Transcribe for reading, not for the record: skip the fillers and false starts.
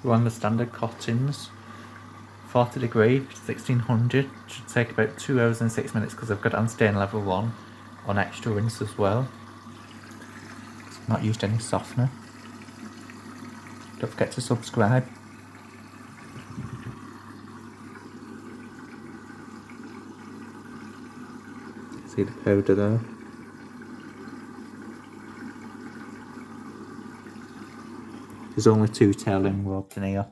We're on the standard cottons. 40 degree, 1600. Should take about 2 hours and 6 minutes because I've got it on stain level 1 on extra rinse as well. So I've not used any softener. Don't forget to subscribe. See the powder there. There's only 2 tailing rods in here.